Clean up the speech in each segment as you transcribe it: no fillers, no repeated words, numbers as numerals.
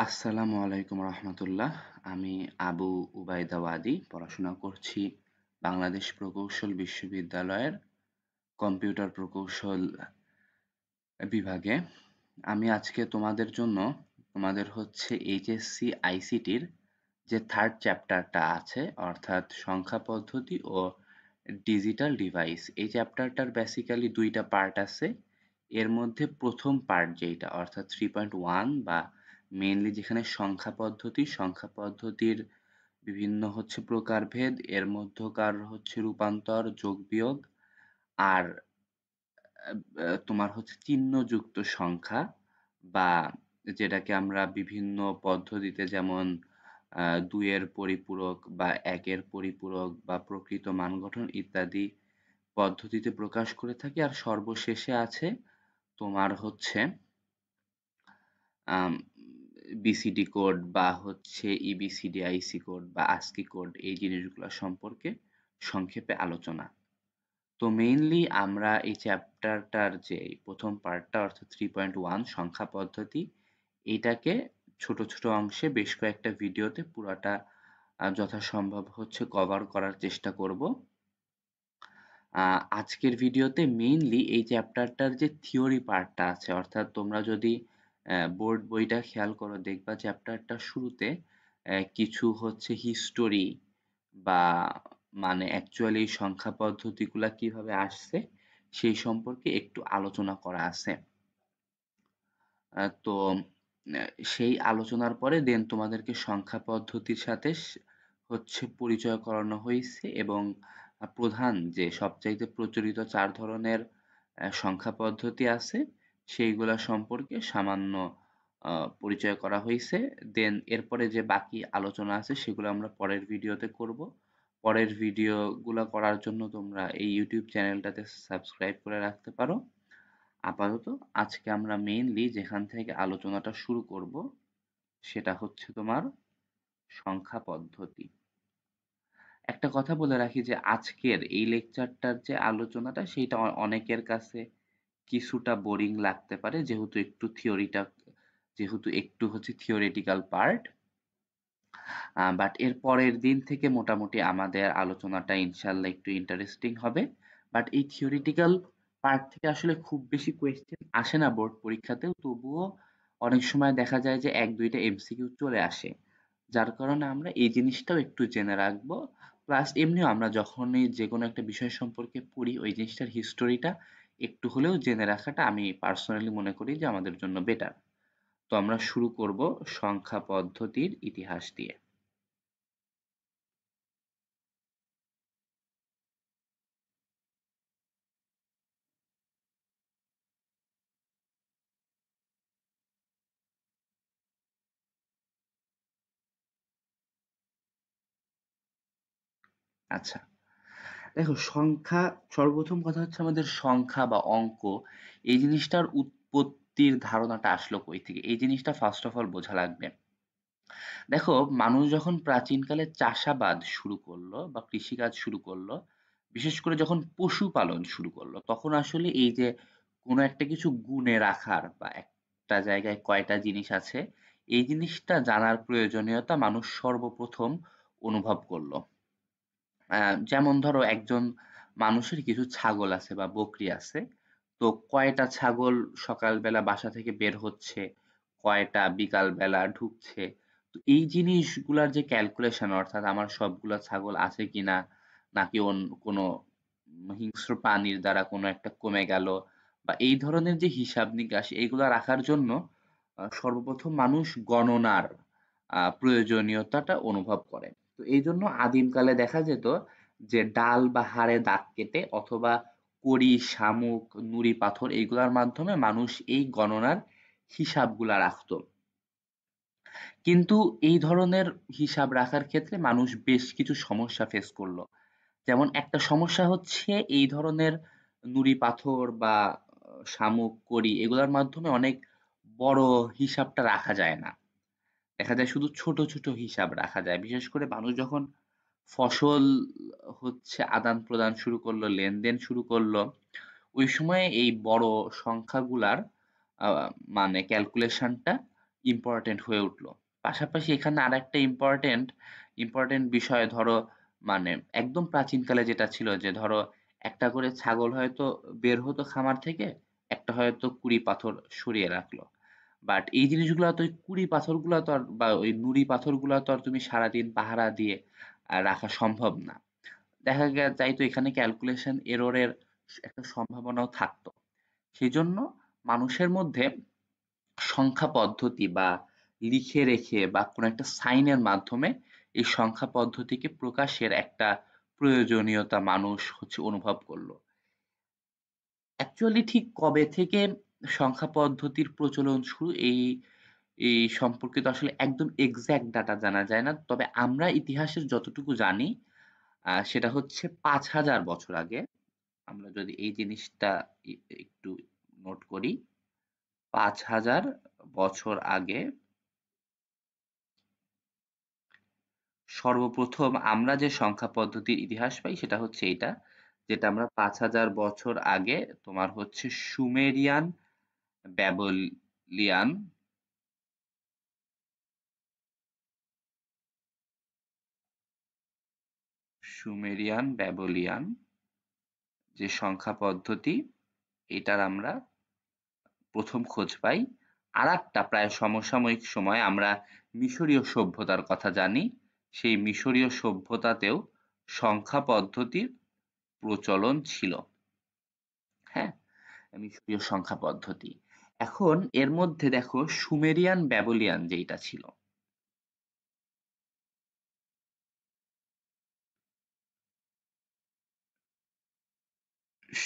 আসসালামু আলাইকুম রহমতুল্লাহ। আমি আবু উবাইদা ওয়াদি পড়াশোনা করছি বাংলাদেশ প্রকৌশল বিশ্ববিদ্যালয়ের কম্পিউটার প্রকৌশল বিভাগে। আমি আজকে তোমাদের জন্য এইচএসসি আইসিটির যে থার্ড চ্যাপ্টারটা আছে অর্থাৎ সংখ্যা পদ্ধতি ও ডিজিটাল ডিভাইস, এই চ্যাপ্টারটার বেসিক্যালি দুইটা পার্ট আছে। এর মধ্যে প্রথম পার্ট যেটা অর্থাৎ 3.1 বা মেইনলি যেখানে সংখ্যা পদ্ধতির বিভিন্ন প্রকারভেদ, এর মধ্যকার রূপান্তর, যোগ বিয়োগ, আর তোমার চিহ্নযুক্ত সংখ্যা বা যেটাকে আমরা বিভিন্ন পদ্ধতিতে যেমন ২ এর পরিপূরক বা ১ এর পরিপূরক বা প্রকৃত মান গঠন ইত্যাদি পদ্ধতিতে প্রকাশ করে থাকি। আর সর্বশেষে আছে তোমার আম বিসিডি কোড বা ইবিসিডি আইসি কোড বা আস্কি কোড, এই জিনিসগুলো সম্পর্কে সংক্ষেপে আলোচনা। তো মেইনলি আমরা এই চ্যাপ্টারটার যে প্রথম পার্টটা অর্থাৎ 3.1 সংখ্যা পদ্ধতি, এইটাকে ছোট ছোট অংশে বেশ কয়েকটা ভিডিওতে পুরাটা যথাসম্ভব কভার করার চেষ্টা করব। আজকের ভিডিওতে মেইনলি এই চ্যাপ্টারটার যে থিওরি পার্টটা আছে, অর্থাৎ তোমরা যদি বোর্ড বইটা খেয়াল করো দেখবা চ্যাপ্টারটার শুরুতে কিছু হিস্টোরি বা মানে অ্যাকচুয়ালি এই সংখ্যা পদ্ধতিগুলা কিভাবে আসছে সেই সম্পর্কে একটু আলোচনা করা আছে। তো সেই আলোচনার পরে দেন তোমাদেরকে সংখ্যা পদ্ধতির সাথে পরিচয় করানো হয়েছে এবং প্রধান যে সবচাইতে প্রচলিত ৪ ধরনের সংখ্যা পদ্ধতি আছে সেইগুলা সম্পর্কে সামান্য পরিচয় করা হয়েছে। দেন এরপরে যে বাকি আলোচনা আছে সেগুলো আমরা পরের ভিডিওতে করব। পরের ভিডিওগুলো করার জন্য তোমরা এই ইউটিউব চ্যানেলটাতে সাবস্ক্রাইব করে রাখতে পারো। আপাতত আজকে আমরা মেইনলি যেখান থেকে আলোচনাটা শুরু করব সেটা তোমার সংখ্যা পদ্ধতি। একটা কথা বলে রাখি যে আজকের এই লেকচারটার যে আলোচনাটা সেটা অনেকের কাছে কিছুটা বোরিং লাগতে পারে, যেহেতু একটু থিওরিটিক্যাল পার্ট। বাট এর পরের দিন থেকে মোটামুটি আমাদের আলোচনাটা ইনশাল্লাহ একটু ইন্টারেস্টিং হবে। বাট এই থিওরিটিক্যাল পার্ট থেকে আসলে খুব বেশি কোয়েশ্চেন আসে না বোর্ড পরীক্ষাতেও, তবুও অনেক সময় দেখা যায় যে ১-২টা এমসিকিউ চলে আসে, যার কারণে আমরা এই জিনিসটাও একটু জেনে রাখবো। প্লাস এমনিও আমরা যখনই যে কোনো একটা বিষয় সম্পর্কে পড়ি ওই জিনিসটার হিস্টোরিটা একটু হলেও জেনে রাখাটা আমি পার্সোনালি মনে করি যে আমাদের জন্য বেটার। তো আমরা শুরু করব সংখ্যা পদ্ধতির ইতিহাস দিয়ে। আচ্ছা, দেখো সর্বপ্রথম কথা আমাদের সংখ্যা বা অঙ্ক, এই জিনিসটার উৎপত্তির ধারণাটা আসলো কই থেকে, এই জিনিসটা ফার্স্ট অফ অল বোঝা লাগবে। দেখো, মানুষ যখন প্রাচীনকালে চাষাবাদ শুরু করলো বা কৃষিকাজ শুরু করলো, বিশেষ করে যখন পশুপালন শুরু করলো, তখন আসলে এই যে কোনো একটা কিছু গুণে রাখার বা একটা জায়গায় কয়টা জিনিস আছে এই জিনিসটা জানার প্রয়োজনীয়তা মানুষ সর্বপ্রথম অনুভব করলো। যেমন ধরো একজন মানুষের কিছু ছাগল আছে বা বকরি আছে, তো কয়টা ছাগল সকালবেলা বাসা থেকে বের হচ্ছে, কয়টা বিকাল বেলা ঢুকছে, তো এই জিনিসগুলার যে ক্যালকুলেশন, অর্থাৎ আমার সবগুলা ছাগল আছে কিনা, নাকি কোনো হিংস্র প্রাণীর দ্বারা কোনো একটা কমে গেল, বা এই ধরনের যে হিসাব নিকাশ এইগুলা রাখার জন্য সর্বপ্রথম মানুষ গণনার প্রয়োজনীয়তাটা অনুভব করে। তো এই জন্য আদিমকালে দেখা যেত যে ডাল বা হাড়ে দাগ কেটে অথবা কড়ি, শামুক, নুড়ি পাথর এইগুলার মাধ্যমে মানুষ এই গণনার হিসাবগুলা রাখতো। কিন্তু এই ধরনের হিসাব রাখার ক্ষেত্রে মানুষ বেশ কিছু সমস্যা ফেস করলো। যেমন একটা সমস্যা এই ধরনের নুড়ি পাথর বা শামুক, কড়ি এগুলোর মাধ্যমে অনেক বড় হিসাবটা রাখা যায় না। দেখা যায় শুধু ছোট ছোট হিসাব রাখা যায়। বিশেষ করে মানুষ যখন ফসল আদান প্রদান শুরু করলো, লেনদেন শুরু করলো, ওই সময় এই বড় সংখ্যাগুলার মানে ক্যালকুলেশনটা ইম্পর্টেন্ট হয়ে উঠলো। পাশাপাশি এখানে আরেকটা ইম্পর্টেন্ট বিষয় ধরো মানে একদম প্রাচীনকালে যেটা ছিল যে ধরো একটা করে ছাগল হয়তো বের হতো খামার থেকে, একটা হয়তো কুড়ি পাথর সরিয়ে রাখলো। বাট এই জিনিসগুলো তো ওই কুড়ি পাথরগুলো তো আর বা ওই নুড়ি পাথরগুলো তো আর তুমি সারাদিন পাহারা দিয়ে রাখা সম্ভব না। দেখা যায় তো এখানে ক্যালকুলেশন এররের একটা সম্ভাবনাও থাকতো। সেজন্য মানুষের মধ্যে সংখ্যা পদ্ধতি বা লিখে রেখে বা কোনো একটা সাইনের মাধ্যমে এই সংখ্যা পদ্ধতিকে প্রকাশের একটা প্রয়োজনীয়তা মানুষ অনুভব করলো। অ্যাকচুয়ালি ঠিক কবে থেকে সংখ্যা পদ্ধতির প্রচলন শুরু এই সম্পর্কিত আসলে একদম এক্সাক্ট ডাটা জানা যায় না, তবে আমরা ইতিহাসের যতটুকু জানি সেটা হচ্ছে ৫,০০০ বছর আগে। আমরা যদি এই জিনিসটা একটু নোট করি, ৫,০০০ বছর আগে সর্বপ্রথম আমরা যে সংখ্যা পদ্ধতির ইতিহাস পাই সেটা হচ্ছে এটা, যেটা আমরা ৫,০০০ বছর আগে তোমার হচ্ছে ব্যাবলিয়ান ব্যাবলিয়ান যে সংখ্যা পদ্ধতি, এটার আমরা প্রথম খোঁজ পাই। আরেকটা প্রায় সমসাময়িক সময়ে আমরা মিশরীয় সভ্যতার কথা জানি। সেই মিশরীয় সভ্যতাতেও সংখ্যা পদ্ধতির প্রচলন ছিল। হ্যাঁ, মিশরীয় সংখ্যা পদ্ধতি। এখন এর মধ্যে দেখো সুমেরিয়ান ব্যাবলিয়ান যেইটা ছিল,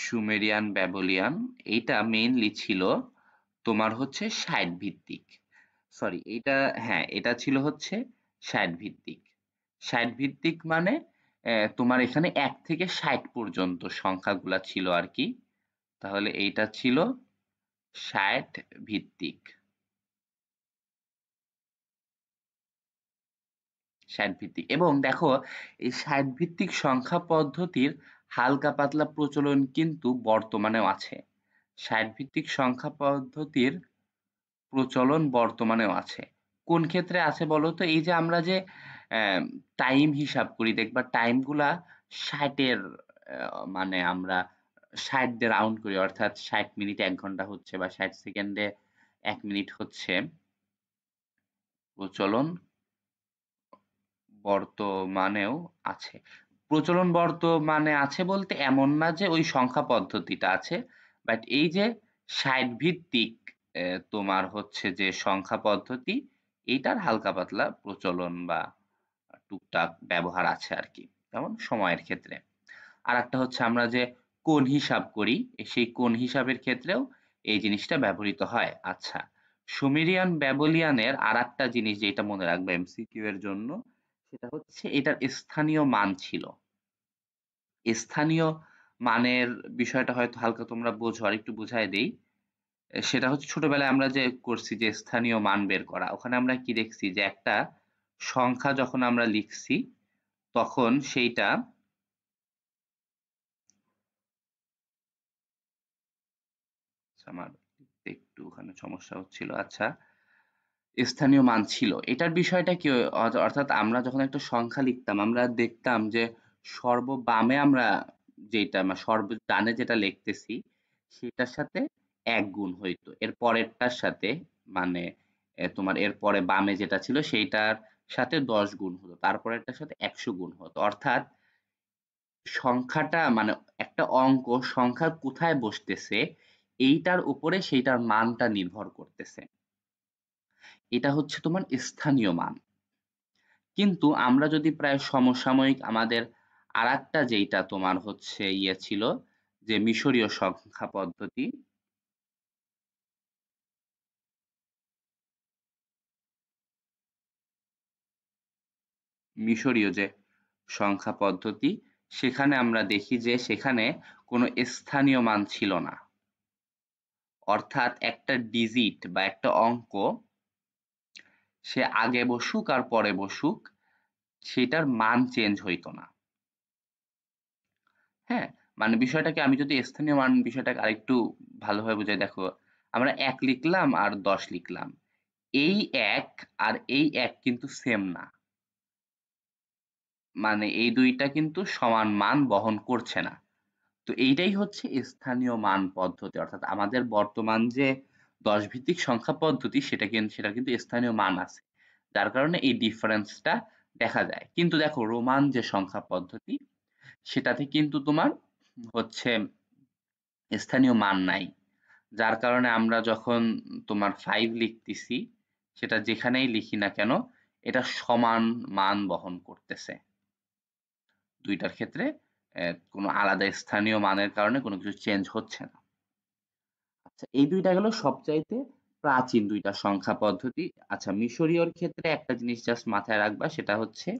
সুমেরিয়ান ব্যাবলিয়ান এইটা মেইনলি ছিল তোমার হচ্ছে ৬০ ভিত্তিক। সরি এইটা, হ্যাঁ এটা ছিল হচ্ছে ৬০ ভিত্তিক। ৬০ ভিত্তিক মানে তোমার এখানে ১ থেকে ৬০ পর্যন্ত সংখ্যাগুলা ছিল আরকি। তাহলে এইটা ছিল ৬০ ভিত্তিক। ৬০ ভিত্তিক এবং দেখো এই ৬০ ভিত্তিক সংখ্যা পদ্ধতির হালকা পাতলা প্রচলন কিন্তু বর্তমানেও আছে। ৬০ ভিত্তিক সংখ্যা পদ্ধতির প্রচলন বর্তমানেও আছে। কোন ক্ষেত্রে আছে বলো তো? এই যে আমরা যে টাইম হিসাব করি, দেখবা টাইম গুলা ৬০ এর মানে আমরা ৬০ দিয়ে রাউন্ড করি, অর্থাৎ ৬০ মিনিটে ১ ঘন্টা হচ্ছে বা ৬০ সেকেন্ডে ১ মিনিট হচ্ছে। প্রচলন বর্তমানেও আছে। প্রচলন বর্তমানে আছে বলতে এমন না যে ওই সংখ্যা পদ্ধতিটা আছে, বাট এই যে ৬০ ভিত্তিক তোমার হচ্ছে যে সংখ্যা পদ্ধতি, এইটার হালকা পাতলা প্রচলন বা টুকটাক ব্যবহার আছে আরকি, যেমন সময়ের ক্ষেত্রে। আরেকটা হচ্ছে আমরা যে কোণ হিসাব করি, সেই কোণ হিসাবের ক্ষেত্রেও এই জিনিসটা ব্যবহৃত হয়। আচ্ছা, সুমেরিয়ান ব্যাবিলনিয়ানের আরেকটা জিনিস যেটা মনে রাখবে এমসিকিউ এর জন্য, সেটা হচ্ছে এটার স্থানীয় মান ছিল। স্থানীয় মানের বিষয়টা হয়তো হালকা তোমরা বোঝো, আরেকটু বুঝায় দেই। সেটা হচ্ছে ছোটবেলায় আমরা যে করছি যে স্থানীয় মান বের করা, ওখানে আমরা কি দেখছি যে একটা সংখ্যা যখন আমরা লিখছি তখন সেইটা আমার একটু ওখানে সমস্যা হচ্ছিল। আচ্ছা, স্থানীয় মান ছিল। এটার বিষয়টা কি অর্থাৎ আমরা যখন একটা সংখ্যা লিখতাম আমরা দেখতাম যে সর্ববামে আমরা যেটা সর্ব ডানে যেটা লিখতেছি সেটার সাথে ১ গুণ হইতো। এর পরেরটার সাথে মানে তোমার এর পরে বামে যেটা ছিল সেইটার সাথে ১০ গুণ হতো। তারপরেরটার সাথে ১০০ গুণ হতো। অর্থাৎ সংখ্যাটা মানে একটা অঙ্ক সংখ্যা কোথায় বসতেছে এইটার উপরে সেইটার মানটা নির্ভর করতেছে। এটা হচ্ছে তোমার স্থানীয় মান। কিন্তু আমরা যদি প্রায় সমসাময়িক আমাদের আরেকটা যেইটা তোমার হচ্ছে ছিল যে মিশরীয় সংখ্যা পদ্ধতি, মিশরীয় যে সংখ্যা পদ্ধতি, সেখানে আমরা দেখি যে সেখানে কোনো স্থানীয় মান ছিল না। অর্থাৎ একটা ডিজিট বা একটা অঙ্ক সে আগে বসুক আর পরে বসুক সেটার মান চেঞ্জ হইতো না। হ্যাঁ, মানে বিষয়টাকে আমি যদি স্থানীয় বিষয়টাকে আরেকটু ভালোভাবে বুঝাই, দেখো আমরা ১ লিখলাম আর ১০ লিখলাম। এই এক আর এই এক কিন্তু সেম না, মানে এই দুইটা কিন্তু সমান মান বহন করছে না। তো এইটাই হচ্ছে স্থানীয় মান পদ্ধতি, অর্থাৎ আমাদের বর্তমান যে 10 ভিত্তিক সংখ্যা পদ্ধতি সেটা কিন্তু স্থানীয় মান আছে, যার কারণে এই ডিফারেন্সটা দেখা যায়। কিন্তু দেখো রোমান যে সংখ্যা পদ্ধতি সেটাতে কিন্তু তোমার হচ্ছে স্থানীয় মান নাই, যার কারণে আমরা যখন তোমার 5 লিখতেছি সেটা যেখানেই লিখি না কেন এটা সমান মান বহন করতেছে দুইটার ক্ষেত্রে। কোনো আলাদা স্থানীয় মানের কারণে কোনো কিছু চেঞ্জ হচ্ছে না। আচ্ছা, এই দুইটা গেল সবচাইতে প্রাচীন দুইটা সংখ্যা পদ্ধতি। আচ্ছা, মিশরীয়র ক্ষেত্রে একটা জিনিস জাস্ট মাথায় রাখবা, সেটা হচ্ছে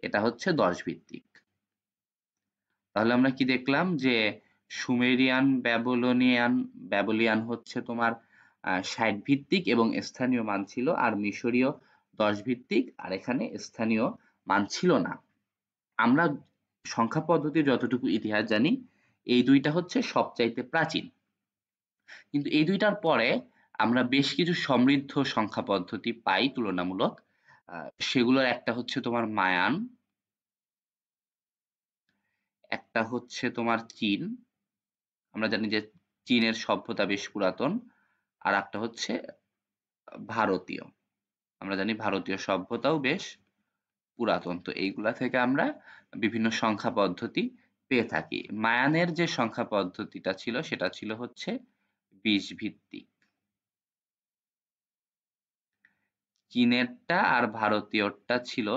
এটা হচ্ছে 10 ভিত্তিক। তাহলে আমরা কি দেখলাম যে সুমেরিয়ান ব্যাবিলিয়ান হচ্ছে তোমার 60 ভিত্তিক এবং স্থানীয় মান ছিল, আর মিশরীয় 10 ভিত্তিক আর এখানে স্থানীয় মান ছিল না। আমরা সংখ্যা পদ্ধতির যতটুকু ইতিহাস জানি এই দুইটা হচ্ছে সবচাইতে প্রাচীন, কিন্তু এই দুইটার পরে আমরা বেশ কিছু সমৃদ্ধ সংখ্যা পদ্ধতি পাই তুলনামূলক। সেগুলোর একটা হচ্ছে তোমার মায়ান, একটা হচ্ছে তোমার চীন, আমরা জানি যে চীনের সভ্যতা বেশ পুরাতন, আর একটা হচ্ছে ভারতীয়, আমরা জানি ভারতীয় সভ্যতাও বেশ পুরাতন। তো এইগুলা থেকে আমরা বিভিন্ন সংখ্যা পদ্ধতি পেয়ে থাকি। মায়ানের যে সংখ্যা পদ্ধতিটা ছিল সেটা ছিল হচ্ছে 20 ভিত্তিক, চীনেরটা আর ভারতীয়টা ছিল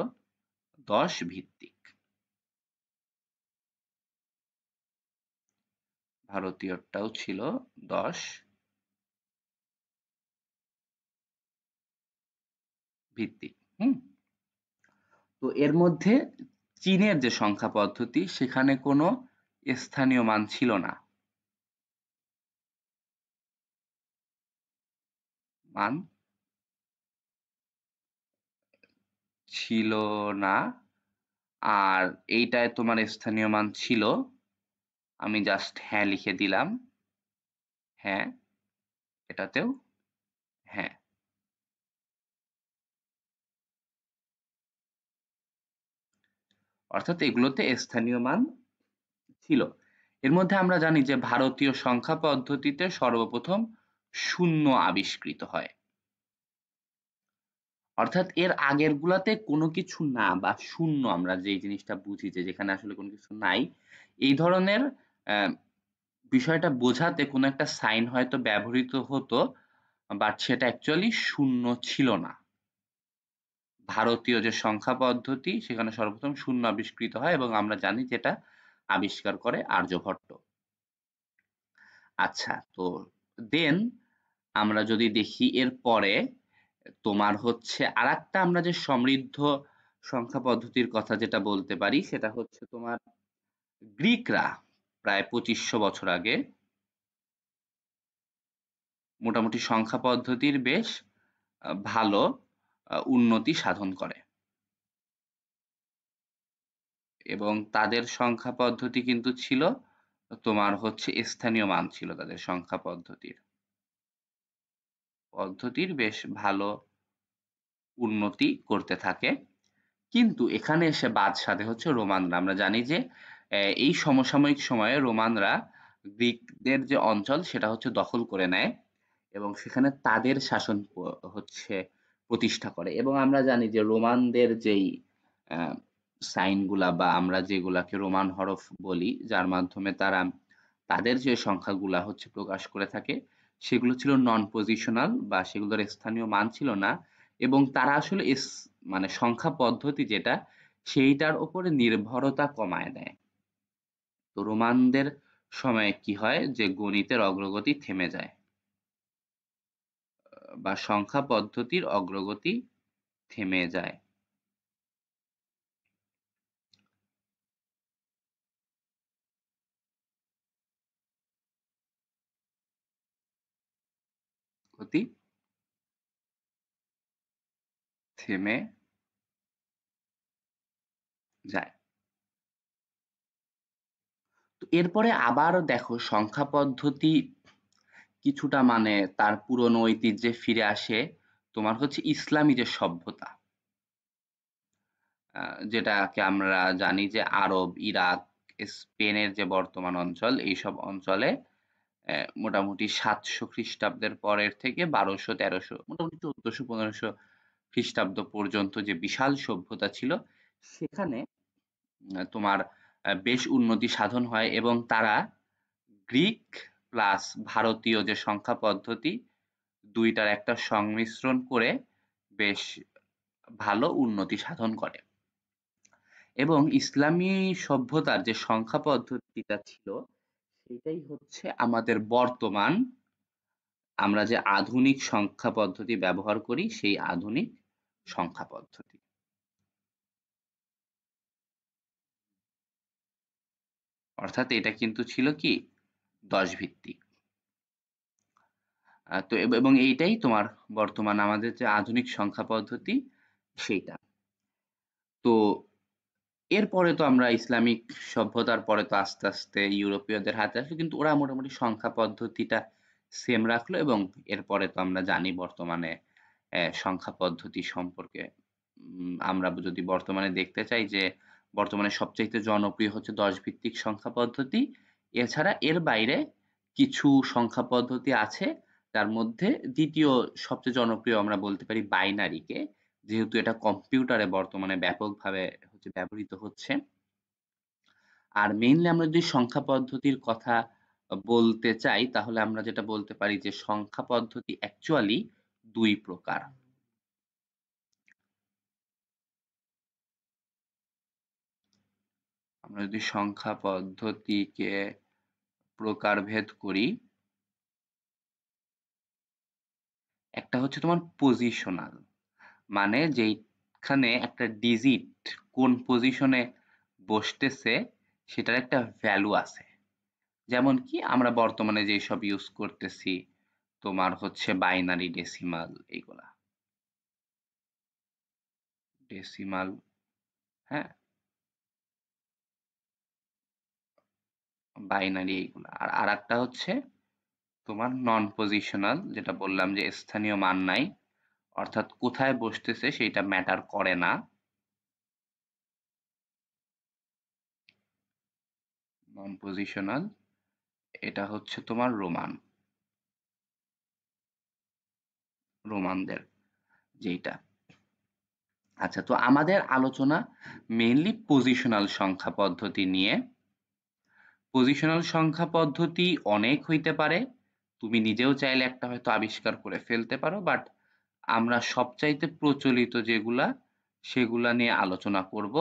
10 ভিত্তিক। ভারতীয়টাও ছিল 10 ভিত্তিক। হুম, তো এর মধ্যে চীনের যে সংখ্যা পদ্ধতি সেখানে কোনো স্থানীয় মান ছিল না, মান ছিল না। আর এইটায় তোমার স্থানীয় মান ছিল, আমি জাস্ট হ্যাঁ লিখে দিলাম, হ্যাঁ, এটাতেও হ্যাঁ। অর্থাৎ এগুলোতে স্থানীয় মান ছিল। এর মধ্যে আমরা জানি যে ভারতীয় সংখ্যা পদ্ধতিতে সর্বপ্রথম শূন্য আবিষ্কৃত হয়, অর্থাৎ এর আগের গুলাতে কোনো কিছু না বা শূন্য, আমরা যে জিনিসটা বুঝি যে যেখানে আসলে কোনো কিছু নাই, এই ধরনের আহ, বিষয়টা বোঝাতে কোনো একটা সাইন হয়তো ব্যবহৃত হতো, বাট সেটা অ্যাকচুয়ালি শূন্য ছিল না। ভারতীয় যে সংখ্যা পদ্ধতি সেখানে সর্বপ্রথম শূন্য আবিষ্কৃত হয় এবং আমরা জানি যেটা আবিষ্কার করে আর্যভট্ট। আচ্ছা, তো দেন আমরা যদি দেখি এর পরে তোমার হচ্ছে আরেকটা আমরা যে সমৃদ্ধ সংখ্যা পদ্ধতির কথা যেটা বলতে পারি সেটা হচ্ছে তোমার গ্রিকরা প্রায় 2500 বছর আগে মোটামুটি সংখ্যা পদ্ধতির বেশ ভালো উন্নতি সাধন করে, এবং তাদের সংখ্যা পদ্ধতি কিন্তু ছিল তোমার হচ্ছে স্থানীয় মান ছিল তাদের সংখ্যা পদ্ধতির বেশ ভালো উন্নতি করতে থাকে। কিন্তু এখানে এসে বাদ সাধে হচ্ছে রোমানরা। আমরা জানি যে এই সমসাময়িক সময়ে রোমানরা গ্রিকদের যে অঞ্চল সেটা হচ্ছে দখল করে নেয় এবং সেখানে তাদের শাসন হচ্ছে প্রতিষ্ঠা করে, এবং আমরা জানি যে রোমানদের যেই সাইন গুলা বা আমরা যেগুলাকে রোমান হরফ বলি যার মাধ্যমে তারা তাদের যে সংখ্যাগুলা হচ্ছে প্রকাশ করে থাকে সেগুলো ছিল নন পজিশনাল বা সেগুলোর স্থানীয় মান ছিল না, এবং তারা আসলে মানে সংখ্যা পদ্ধতি যেটা সেইটার উপরে নির্ভরতা কমায় দেয়। তো রোমানদের সময়ে কি হয় যে গণিতের অগ্রগতি থেমে যায় বা সংখ্যা পদ্ধতির অগ্রগতি থেমে যায়। গতি থেমে যায়। তো এরপরে আবার দেখো সংখ্যা পদ্ধতি কিছুটা মানে তার পুরনো ঐতিহ্যে ফিরে আসে তোমার হচ্ছে ইসলামী যে সভ্যতা, যেটাকে আমরা জানি যে আরব, ইরাক, স্পেনের যে বর্তমান অঞ্চল, এইসব অঞ্চলে মোটামুটি 700 খ্রিস্টাব্দের পরের থেকে 1200-1300, মোটামুটি 1400-1500 খ্রিস্টাব্দ পর্যন্ত যে বিশাল সভ্যতা ছিল, সেখানে তোমার বেশ উন্নতি সাধন হয় এবং তারা গ্রিক প্লাস ভারতীয় যে সংখ্যা পদ্ধতি, দুইটার একটা সংমিশ্রণ করে বেশ ভালো উন্নতি সাধন করে। এবং ইসলামী সভ্যতার যে সংখ্যা পদ্ধতিটা ছিল, সেটাই হচ্ছে আমাদের বর্তমান আমরা যে আধুনিক সংখ্যা পদ্ধতি ব্যবহার করি, সেই আধুনিক সংখ্যা পদ্ধতি। অর্থাৎ এটা কিন্তু ছিল কি 10 ভিত্তিক। তো এবং এইটাই তোমার বর্তমান আমাদের যে আধুনিক সংখ্যা পদ্ধতি, সেইটা। তো এরপরে তো আমরা ইসলামিক সভ্যতার পরে তো আস্তে আস্তে ইউরোপীয়দের হাতে আসলো, কিন্তু ওরা মোটামুটি সংখ্যা পদ্ধতিটা সেম রাখলো এবং এরপরে তো আমরা জানি বর্তমানে সংখ্যা পদ্ধতি সম্পর্কে। আমরা যদি বর্তমানে দেখতে চাই যে বর্তমানে সবচাইতে জনপ্রিয় হচ্ছে 10 ভিত্তিক সংখ্যা পদ্ধতি। এছাড়া এর বাইরে কিছু সংখ্যা পদ্ধতি আছে, তার মধ্যে দ্বিতীয় সবচেয়ে জনপ্রিয় আমরা বলতে পারি বাইনারিকে, যেহেতু এটা কম্পিউটারে বর্তমানে ব্যাপকভাবে ব্যবহৃত হচ্ছে। আর মেইনলি আমরা যদি সংখ্যা পদ্ধতির কথা বলতে চাই, তাহলে আমরা যেটা বলতে পারি যে সংখ্যা পদ্ধতি অ্যাকচুয়ালি দুই প্রকার। আমরা যদি সংখ্যা পদ্ধতিকে প্রকারভেদ করি, একটা হচ্ছে তোমার পজিশনাল, মানে যেইখানে একটা ডিজিট কোন পজিশনে বসতেছে সেটার একটা ভ্যালু আছে। যেমন কি আমরা বর্তমানে যেসব ইউজ করতেছি, তোমার হচ্ছে বাইনারি, ডেসিমাল, এইগুলা ডেসিমাল, হ্যাঁ, বাইনারি এইগুলা। আর আরেকটা হচ্ছে তোমার নন পজিশনাল, যেটা বললাম যে স্থানীয় মান নাই, অর্থাৎ কোথায় বসতেছে সেটা ম্যাটার করে না। নন পজিশনাল, এটা হচ্ছে তোমার রোমানদের যেইটা। আচ্ছা, তো আমাদের আলোচনা মেইনলি পজিশনাল সংখ্যা পদ্ধতি নিয়ে। পজিশনাল সংখ্যা পদ্ধতি অনেক হইতে পারে, তুমি নিজেও চাইলে একটা হয়তো আবিষ্কার করে ফেলতে পারো, বাট আমরা সবচাইতে প্রচলিত যেগুলা, সেগুলা নিয়ে আলোচনা করব।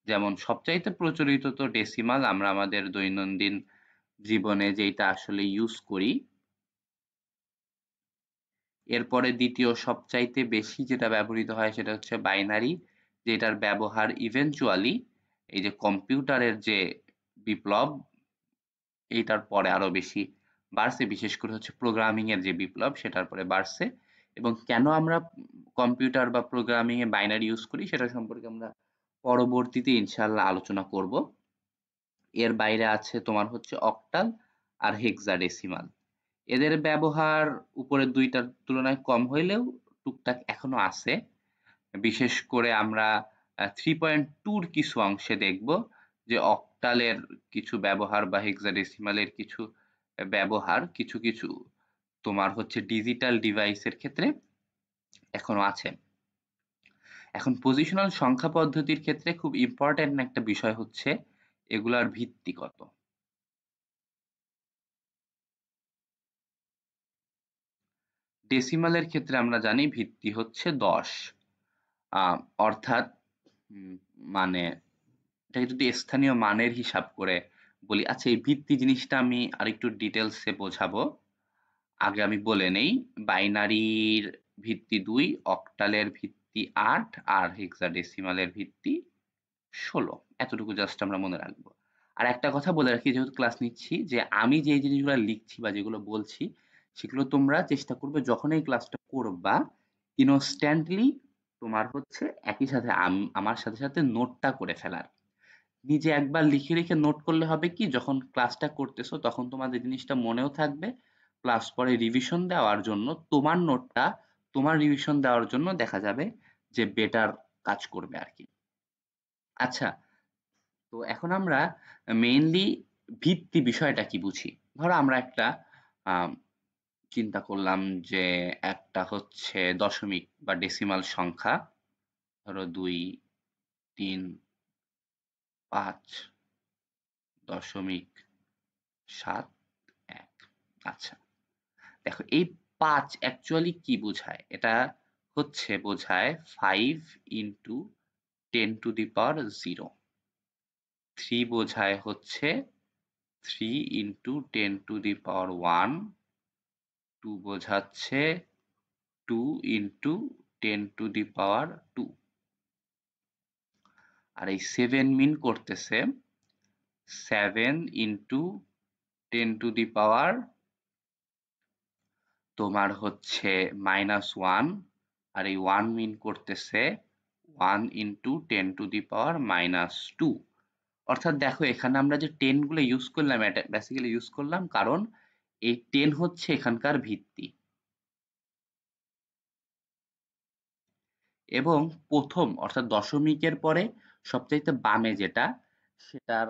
যেমন সবচাইতে প্রচলিত তো ডেসিমাল, আমরা আমাদের দৈনন্দিন জীবনে যেটা আসলে ইউজ করি। এরপরে দ্বিতীয় সবচাইতে বেশি যেটা ব্যবহৃত হয় সেটা হচ্ছে বাইনারি, যেটার ব্যবহার ইভেনচুয়ালি এই যে কম্পিউটারের যে বিপ্লব, এইটার পরে আরো বেশি বাড়ছে, বিশেষ করে হচ্ছে প্রোগ্রামিং এর যে বিপ্লব সেটার পরে বাড়ছে। এবং কেন আমরা কম্পিউটার বা প্রোগ্রামিং এ বাইনারি ইউজ করি সেটা সম্পর্কে আমরা পরবর্তীতে ইনশাআল্লাহ আলোচনা করব। এর বাইরে আছে তোমার হচ্ছে অক্টাল আর হেক্সাডেসিমাল। এদের ব্যবহার উপরের দুইটার তুলনায় কম হইলেও টুকটাক এখনো আছে। বিশেষ করে আমরা 3.2 র কিছু অংশে দেখব যে অক্টালের কিছু ব্যবহার বা হেক্সাডেসিমালের কিছু ব্যবহার কিছু কিছু তোমার হচ্ছে ডিজিটাল ডিভাইসের ক্ষেত্রে এখনো আছে। এখন পজিশনাল সংখ্যা পদ্ধতির ক্ষেত্রে খুব ইম্পর্টেন্ট একটা বিষয় হচ্ছে এগুলার ভিত্তি কত। ডেসিমালের ক্ষেত্রে আমরা জানি ভিত্তি হচ্ছে 10। আহ, অর্থাৎ উম, মানে এটাকে যদি স্থানীয় মানের হিসাব করে বলি, আচ্ছা এই ভিত্তি জিনিসটা আমি আরেকটু ডিটেলসে বোঝাবো। আগে আমি বলে নেই, বাইনারির ভিত্তি 2, অক্টালের ভিত্তি 8, আর হেক্সাডেসিমালের ভিত্তি 16। এতটুকু জাস্ট আমরা মনে রাখবো। আর একটা কথা বলে রাখি, যেহেতু ক্লাস নিচ্ছি, যে আমি যে জিনিসগুলো লিখছি বা যেগুলো বলছি, সেগুলো তোমরা চেষ্টা করবে যখন এই ক্লাসটা করবা ইনস্ট্যান্টলি তোমার হচ্ছে একই সাথে আমার সাথে সাথে নোটটা করে ফেলার। নিজে একবার লিখে রেখে নোট করলে হবে কি, যখন ক্লাসটা করতেছো তখন তোমাদের জিনিসটা মনেও থাকবে, প্লাস পরে রিভিশন দেওয়ার জন্য তোমার নোটটা তোমার রিভিশন দেওয়ার জন্য দেখা যাবে যে বেটার কাজ করবে আর কি। আচ্ছা, তো এখন আমরা মেইনলি ভিত্তি বিষয়টা কি বুঝি। ধরো আমরা একটা আম, চিন্তা করলাম যে একটা হচ্ছে দশমিক বা ডেসিমাল সংখ্যা, ধরো 2, 3, 5.7 1। আচ্ছা, দেখো এই 5 অ্যাকচুয়ালি কি বোঝায়, এটা হচ্ছে বোঝায় 5 × 10⁻0। 3 বোঝায় হচ্ছে 3 × 10⁻1। 2 বোঝাচ্ছে 2 × 10⁻2। আর এই 7 মিন করতেছে 7 × 10⁻, তোমার হচ্ছে -1। আর এই 1 মিন করতেছে 1 × 10⁻²। অর্থাৎ দেখো এখানে আমরা যে 10 গুলো ইউজ করলাম, এটা বেসিক্যালি ইউজ করলাম কারণ এই 10 হচ্ছে এখানকার ভিত্তি। এবং প্রথম অর্থাৎ দশমিকের পরে সবচাইতে বামে যেটা, সেটার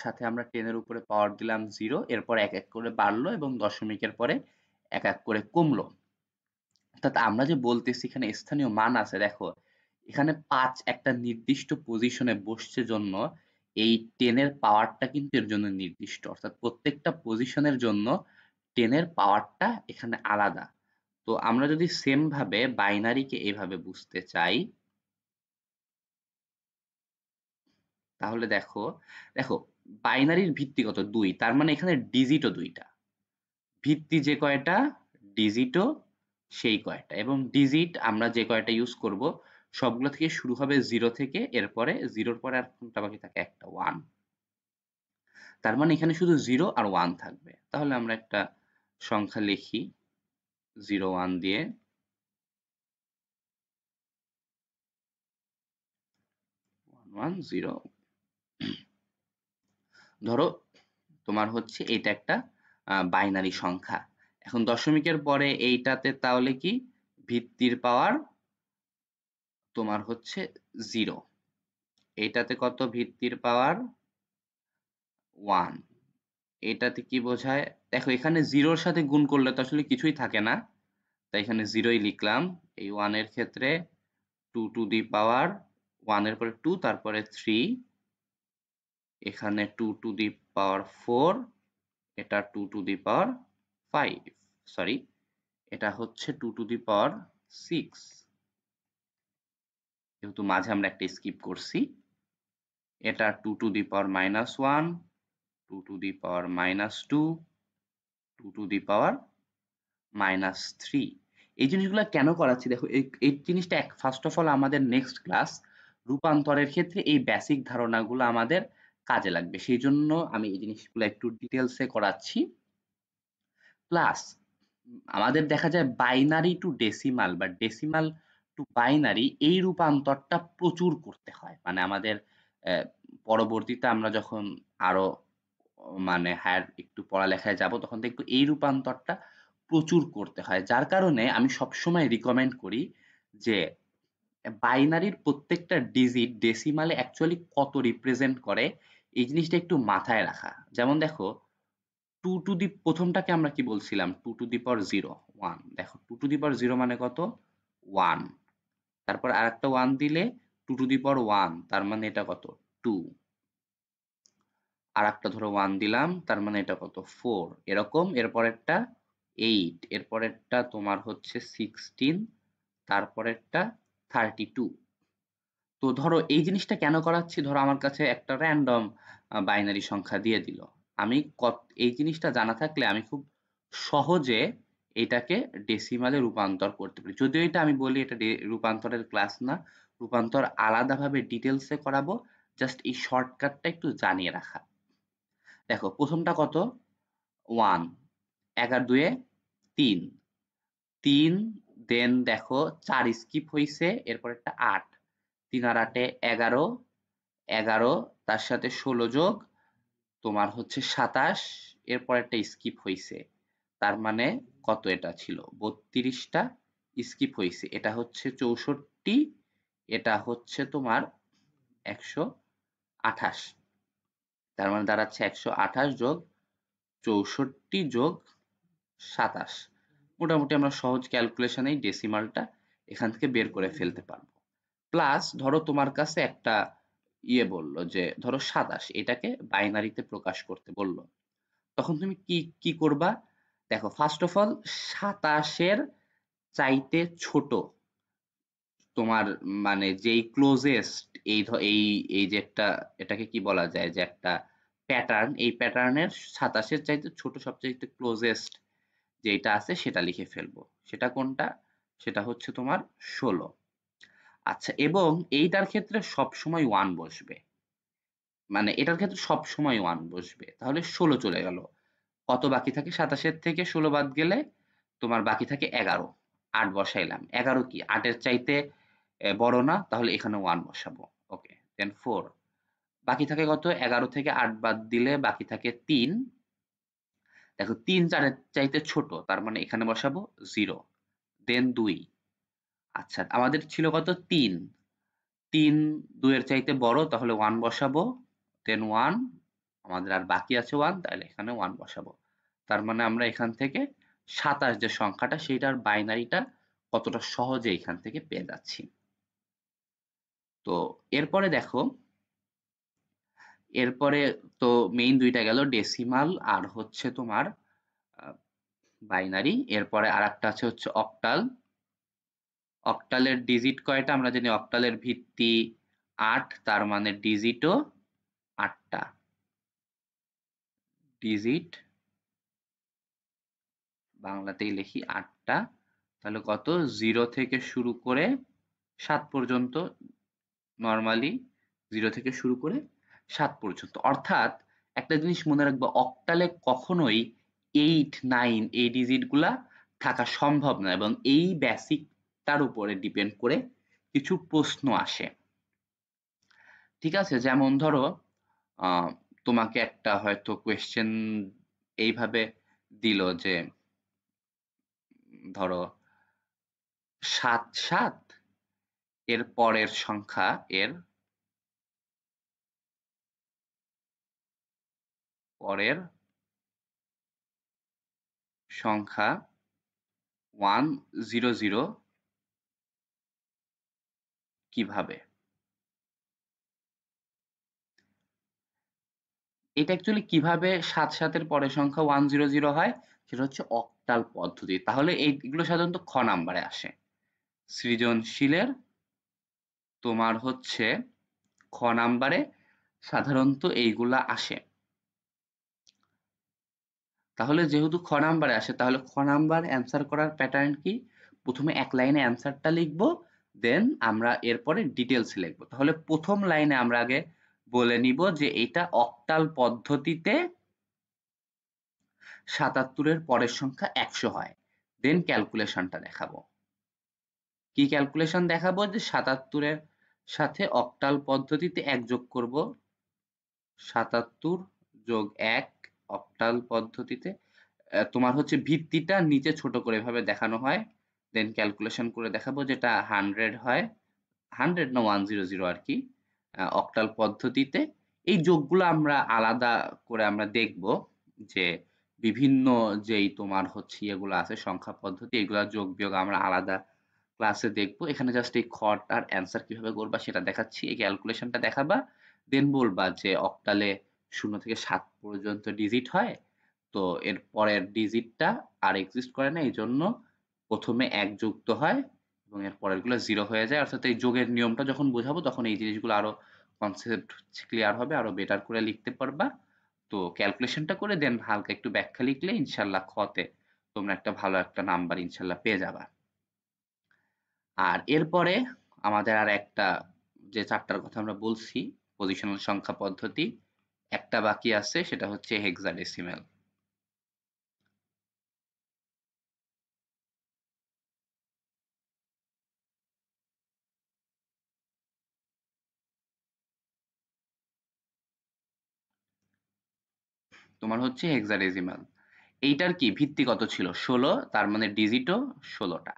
সাথে আমরা 10 এর উপরে পাওয়ার দিলাম 0, এরপর এক এক করে বাড়লো এবং দশমিকের পরে এক এক করে কমলো। অর্থাৎ আমরা যে বলতেছি এখানে স্থানীয় মান আছে, দেখো এখানে 5 একটা নির্দিষ্ট পজিশনে বসছে জন্য এই 10 এর পাওয়ারটা কিন্তু এর জন্য নির্দিষ্ট, অর্থাৎ প্রত্যেকটা পজিশনের জন্য 10 এর পাওয়ারটা এখানে আলাদা। তো আমরা যদি সেম ভাবে বাইনারিকে এভাবে বুঝতে চাই, তাহলে দেখো দেখো বাইনারির ভিত্তি কত, 2, তার মানে এখানে ডিজিটও 2টা, ভিত্তি যে কয়টা ডিজিটও সেই কয়টা, এবং ডিজিট আমরা যে কয়টা ইউজ করব সবগুলো থেকে শুরু হবে 0 থেকে, এরপরে 0-র পরে আর কোনটা বাকি থাকে, একটা 1। তার মানে এখানে শুধু 0 আর 1 থাকবে। তাহলে আমরা একটা সংখ্যা লিখি 0 1 দিয়ে। 1 1 0। ধরো তোমার হচ্ছে এটা একটা বাইনারি সংখ্যা। এখন দশমিকের পরে এইটাতে তাহলে কি ভিত্তির পাওয়ার তোমার হচ্ছে 0, এইটাতে কত ভিত্তির পাওয়ার 1। এটাতে কি বোঝায়, দেখো এখানে 0-র সাথে গুণ করলে তো আসলে কিছুই থাকে না, তাই এখানে 0ই লিখলাম। এই 1 এর ক্ষেত্রে 2 টু দি পাওয়ার 1 এর পরে 2, তারপরে 3, এখানে 2 টু দি পাওয়ার 4, এটা 2 টু দি পাওয়ার 5, সরি এটা হচ্ছে 2 টু দি পাওয়ার 6, যেহেতু মাঝে আমরা একটা স্কিপ করছি। এটা 2 to the power -1, 2 to the power -2, 2 to the power -3। এই জিনিসগুলো কেন করাচ্ছি, দেখো এই জিনিসটা ফার্স্ট অফ অল আমাদের নেক্সট ক্লাস রূপান্তরের ক্ষেত্রে এই বেসিক ধারণাগুলো আমাদের কাজে লাগবে, সেই জন্য আমি এই জিনিসগুলো একটু ডিটেলসে করাচ্ছি। প্লাস আমাদের দেখা যায় বাইনারি টু ডেসিমাল বা ডেসিমাল টু বাইনারি, এই রূপান্তরটা প্রচুর করতে হয়, মানে আমাদের পরবর্তীতে আমরা যখন আরো মানে হায়ার একটু পড়ালেখায় যাব তখন দেখবো এই রূপান্তরটা প্রচুর করতে হয়, যার কারণে আমি সবসময় রিকমেন্ড করি যে বাইনারির প্রত্যেকটা ডিজিট ডেসিমালে অ্যাকচুয়ালি কত রিপ্রেজেন্ট করে এই জিনিসটা একটু মাথায় রাখা। যেমন দেখো 2 টু দি প্রথমটাকে আমরা কি বলছিলাম, 2 টু দি পাওয়ার 0 1, দেখো 2 টু দি পাওয়ার 0 মানে কত 1, তারপর আরেকটা 1 দিলে 2 টু দি পাওয়ার 1, তার মানে এটা কত 2, আরেকটা ধরো 1 দিলাম তার মানে এটা কত 4, এরকম এরপরেরটা 8, এরপরেরটা তোমার হচ্ছে 16, তারপরেরটা 32। তো ধরো এই জিনিসটা কেন করাচ্ছি, ধরো আমার কাছে একটা র‍্যান্ডম বাইনারি সংখ্যা দিয়ে দিল, আমি এই জিনিসটা জানা থাকলে আমি খুব সহজে এটাকে ডেসিমালে রূপান্তর করতে পারি। যদিও এটা আমি বলি এটা রূপান্তরের ক্লাস না, রূপান্তর আলাদাভাবে ডিটেলসে করাবো, জাস্ট এই শর্টকাটটা একটু জানিয়ে রাখা। দেখো প্রথমটা কত 1, 11 2 3, 3, দেন দেখো 4 স্কিপ হইছে, এরপর একটা 8, 3 আর 8 11, 11 তার সাথে 16 যোগ তোমার হচ্ছে 27, এরপর একটা স্কিপ হইছে, তার মানে কত এটা ছিল 32টা স্কিপ হয়েছে, এটা হচ্ছে 64, এটা হচ্ছে তোমার 128, তার মানে দাঁড়াচ্ছে 128 যোগ 64 যোগ 27। মোটামুটি আমরা সহজ ক্যালকুলেশনেই ডেসিমালটা এখান থেকে বের করে ফেলতে পারবো। প্লাস ধরো তোমার কাছে একটা বললো যে ধরো 27, এটাকে বাইনারিতে প্রকাশ করতে বললো, তখন তুমি কি করবা? দেখো, ফার্স্ট অফ অল 27-এর চাইতে ছোট তোমার মানে যেই ক্লোজেস্ট এই এই যে একটা, এটাকে কি বলা যায়, যে একটা প্যাটার্ন, এই প্যাটার্নের 27-এর চাইতে ছোট সবচাইতে ক্লোজেস্ট যেটা আছে সেটা লিখে ফেলবো। সেটা কোনটা? সেটা হচ্ছে তোমার 16। আচ্ছা, এবং এইটার ক্ষেত্রে সবসময় 1 বসবে, মানে এটার ক্ষেত্রে সবসময় 1 বসবে, তাহলে 16 চলে গেল। কত বাকি থাকে? 27-এর থেকে 16 বাদ গেলে তোমার বাকি থাকে 11। 8 বসাইলাম, 11 কি 8 এর চাইতে বড় না, তাহলে এখানে 1 বসাবো। ওকে, দেন 4। বাকি থাকে কত? 11 থেকে 8 বাদ দিলে বাকি থাকে 3। দেখো 3 4 এর চাইতে ছোট, তার মানে এখানে বসাবো 0, দেন 2। আচ্ছা, আমাদের ছিল কত? 3। 3 2 এর চাইতে বড়, তাহলে 1 বসাবো, দেন 1। আমাদের আর বাকি আছে 1, তাহলে এখানে 1 বসাবো। তার মানে আমরা এখান থেকে 27 যে সংখ্যাটা, সেটার বাইনারিটা কতটা সহজে এখান থেকে পেয়ে যাচ্ছি। তো এরপরে দেখো, এরপরে তো মেইন দুইটা গেল, ডেসিমাল আর হচ্ছে তোমার বাইনারি। এরপরে আরেকটা আছে হচ্ছে অক্টাল। অক্টালের ডিজিট কয়টা? আমরা জানি অক্টালের ভিত্তি 8, তার মানে ডিজিটও 8টা। ডিজিট বাংলাতেই লিখি 8টা। তাহলে কত? 0 থেকে শুরু করে 7 পর্যন্ত, নরমালি 0 থেকে শুরু করে 7 পর্যন্ত। অর্থাৎ একটা জিনিস মনে রাখবা, অক্টালে কখনোই 8 9 এই ডিজিট গুলা থাকা সম্ভব না, এবং এই বেসিকটার উপরে ডিপেন্ড করে কিছু প্রশ্ন আসে। ঠিক আছে, যেমন ধরো আহ, তোমাকে একটা হয়তো কোয়েশ্চেন এইভাবে দিল যে ধরো 7 7 এর পরের সংখ্যা, এর পরের সংখ্যা 100 কিভাবে? এটা অ্যাকচুয়ালি কিভাবে 7 7 এর পরের সংখ্যা 100 হয়, সেটা হচ্ছে অক্টাল পদ্ধতি। তাহলে এইগুলো সাধারণত খ নাম্বারে আসে। সৃজনশীলের তোমার হচ্ছে খ নাম্বারে সাধারণত এইগুলা আসে। তাহলে যেহেতু খ নাম্বারে আসে, তাহলে খ নাম্বার অ্যান্সার করার প্যাটার্ন কি? প্রথমে এক লাইনে অ্যান্সারটা লিখবো, দেন আমরা এরপরে ডিটেলস লিখবো। তাহলে প্রথম লাইনে আমরা আগে বলে নিব যে এটা অক্টাল পদ্ধতিতে 77-এর পরের সংখ্যা 100 হয়। দেন ক্যালকুলেশনটা দেখাবো। কি ক্যালকুলেশন দেখাবো? যে 77-এর সাথে অক্টাল পদ্ধতিতে 1 যোগ করব, 77 যোগ 1 অক্টাল পদ্ধতিতে। তোমার হচ্ছে ভিত্তিটা নিচে ছোট করে এভাবে দেখানো হয়, দেন ক্যালকুলেশন করে দেখাবো যেটা 100 হয়, 100 না 100 আর কি, অক্টাল পদ্ধতিতে। এই যোগগুলো আমরা আলাদা করে আমরা দেখব, যে বিভিন্ন যেই তোমার হচ্ছে এগুলো আছে সংখ্যা পদ্ধতি, এগুলা যোগ বিয়োগ আমরা আলাদা ক্লাসে দেখবো। এখানে জাস্ট এই খটার অ্যান্সার কিভাবে করবা সেটা দেখাচ্ছি, এই ক্যালকুলেশনটা দেখাবা, দেন বলবা যে অক্টালে 0 থেকে 7 পর্যন্ত ডিজিট হয়, তো এর পরের ডিজিটটা আর এক্সিস্ট করে না, এই জন্য প্রথমে 1 যুক্ত হয় এবং এর পরেরগুলো 0 হয়ে যায়। অর্থাৎ এই যোগের নিয়মটা যখন বোঝাবো, তখন এই জিনিসগুলো আরো কনসেপ্ট ক্লিয়ার হবে, আরো বেটার করে লিখতে পারবা। তো ক্যালকুলেশনটা করে দেন হালকা একটু ব্যাখ্যা লিখলে ইনশাল্লাহ খতে তোমরা একটা ভালো একটা নাম্বার ইনশাল্লাহ পেয়ে যাবা। আর এরপরে আমাদের আর একটা, যে চারটার কথা আমরা বলছি, পজিশনাল সংখ্যা পদ্ধতি, একটা বাকি আছে, সেটা হচ্ছে হেক্সাডেসিমেল। তোমার হচ্ছে হেক্সাডেসিমাল। এইটার কি ভিত্তি কত ছিল? 16, তার মানে ডিজিটও 16টা।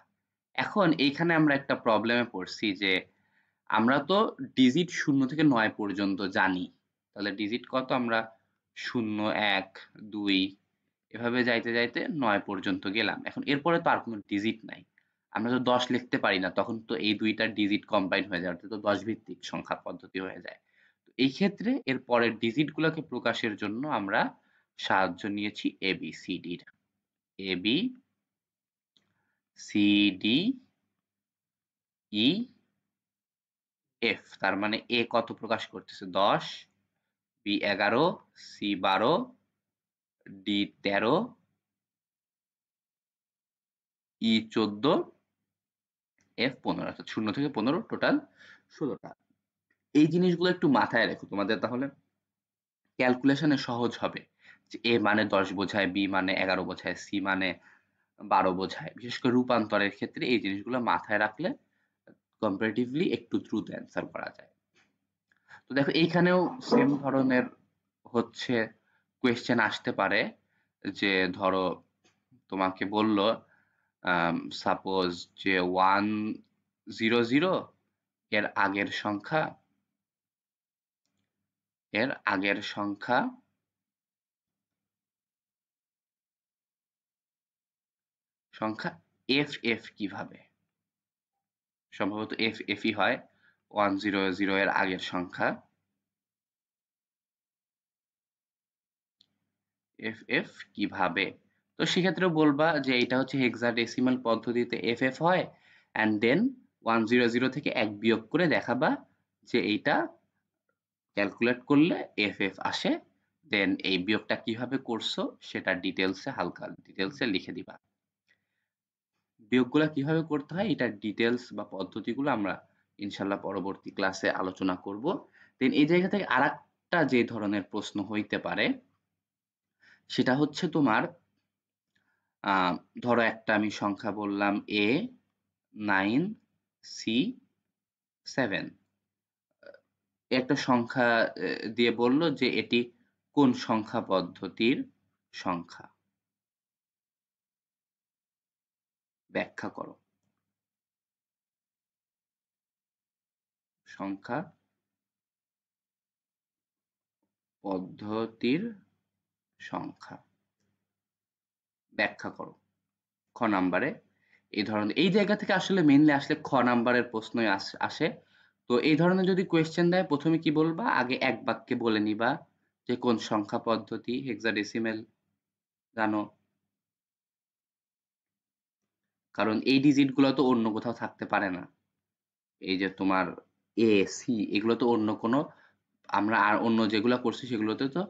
এখন এইখানে আমরা একটা প্রবলেমে পড়ছি যে আমরা তো ডিজিট 0 থেকে 9 পর্যন্ত জানি। তাহলে ডিজিট কত আমরা 0, 1, 2 এভাবে যাইতে, যাইতে 9 পর্যন্ত গেলাম। এখন এরপরে তো আর কোন ডিজিট নাই। আমরা তো 10 লিখতে পারি না। তখন তো এই ২ টা ডিজিট কম্বাইন হয়ে যায়। অর্থাৎ তো 10 ভিত্তিক সংখ্যা পদ্ধতি হয়ে যায়। তো এই ক্ষেত্রে এর পরের ডিজিট গুলাকে প্রকাশের জন্য আমরা সাহায্য নিয়েছি ABCD র। A, B, C, D, E, F তার মানে A কত প্রকাশ করতেছে 10, B 11, C 12, D 13, E 14, F 15 অর্থাৎ 0 থেকে 15 টোটাল 16 টা। এই জিনিসগুলো একটু মাথায় রেখো তোমাদের তাহলে ক্যালকুলেশনে সহজ হবে। যে A মানে 10 বোঝায়, B মানে 11 বোঝায়, C মানে 12 বোঝায়। বিশেষ করে রূপান্তরের ক্ষেত্রে এই জিনিসগুলো মাথায় রাখলে কম্পারেটিভলি একটু দ্রুত অ্যান্সার করা যায়। তো দেখো এইখানেও সেম ধরনের হচ্ছে কোয়েশ্চেন আসতে পারে যে ধরো তোমাকে বলল সাপোজ যে 100 এর আগের সংখ্যা সংখ্যা FF কিভাবে সম্ভবত FFই হয় 100 এর আগের সংখ্যা FF কিভাবে তো সেক্ষেত্রে বলবা যে এটা হচ্ছে হেক্সাডেসিমাল পদ্ধতিতে FF হয় and then 100 থেকে 1 বিয়োগ করে দেখাবা যে এইটা ক্যালকুলেট করলে FF আসে দেন এই বিয়োগটা কিভাবে করছো সেটা হালকা ডিটেলসে লিখে দিবা বিয়োগগুলা কিভাবে করতে হয় এটা ডিটেলস বা পদ্ধতিগুলো আমরা ইনশাল্লাহ পরবর্তী ক্লাসে আলোচনা করব দেন এই জায়গা থেকে আরেকটা যে ধরনের প্রশ্ন হইতে পারে সেটা হচ্ছে তোমার ধরো একটা আমি সংখ্যা বললাম A 9 C 7 একটা সংখ্যা দিয়ে বলল যে এটি কোন সংখ্যা পদ্ধতির সংখ্যা ব্যাখ্যা করো সংখ্যা পদ্ধতির সংখ্যা ব্যাখ্যা করো খ নাম্বারে এই ধরনের এই জায়গা থেকে আসলে মেইনলি আসলে খ নাম্বারের প্রশ্নই আসে তো এই ধরনের যদি কোয়েশ্চেন দেয় প্রথমে কি বলবা আগে এক বাক্যে বলে নিবা যে কোন সংখ্যা পদ্ধতি হেক্সাডেসিমেল জানো কারণ এই ডিজিট গুলো তো অন্য কোথাও থাকতে পারে না এই যে তোমার এ সি এগুলো তো অন্য কোনো আমরা আর অন্য যেগুলো করছি সেগুলোতে তো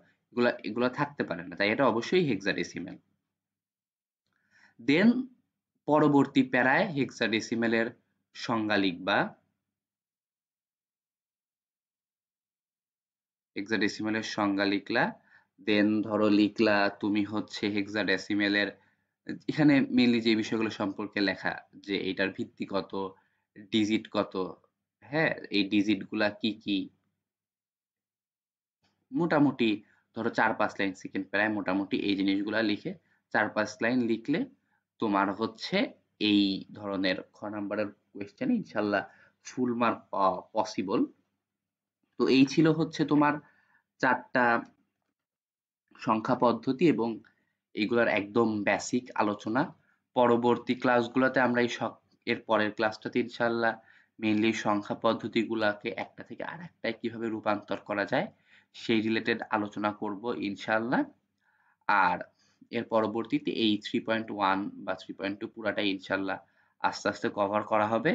এগুলা থাকতে পারে না তাই এটা অবশ্যই হেক্সাডেসিমেল দেন পরবর্তী প্যারায় হেক্সাডেসিমেলের সংজ্ঞা লিখবা হেক্সাডেসিমেলের সংজ্ঞা লিখলা দেন ধরো লিখলা তুমি হচ্ছে হেক্সাডেসিমেলের এখানে মেইনলি যে বিষয়গুলো সম্পর্কে লেখা যে এটার ভিত্তি কত ডিজিট কত হ্যাঁ এই ডিজিট গুলা কি কি মোটামুটি ধরো 4-5 লাইন সেকেন্ড প্যারায় মোটামুটি এই জিনিসগুলা লিখে 4-5 লাইন লিখলে তোমার হচ্ছে এই ধরনের খ নাম্বারের কোয়েশ্চেনে ইনশাল্লাহ ফুল মার্ক পাওয়া পসিবল তো এই ছিল হচ্ছে তোমার 4টা সংখ্যা পদ্ধতি এবং এগুলার একদম বেসিক আলোচনা পরবর্তী ক্লাসগুলোতে আমরা এর পরের ক্লাসটাতে ইনশাল্লাহ মেইনলি সংখ্যা পদ্ধতিগুলাকে একটা থেকে আরেকটায় কিভাবে রূপান্তর করা যায় সেই রিলেটেড আলোচনা করব ইনশাল্লাহ আর এর পরবর্তীতে এই 3.1 বা 3.2 পুরাটাই ইনশাল্লাহ আস্তে আস্তে কভার করা হবে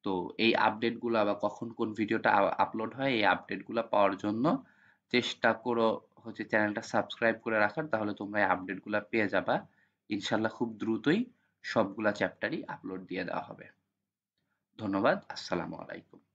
তো এই আপডেট গুলা বা কখন কোন ভিডিওটা আপলোড হয় এই আপডেট গুলা পাওয়ার জন্য চেষ্টা করো হচ্ছে চ্যানেলটা সাবস্ক্রাইব করে রাখার তাহলে তোমরা এই আপডেট গুলা পেয়ে যাবা ইনশাল্লাহ খুব দ্রুতই সবগুলা চ্যাপ্টারই আপলোড দিয়ে দেওয়া হবে ধন্যবাদ আসসালামু আলাইকুম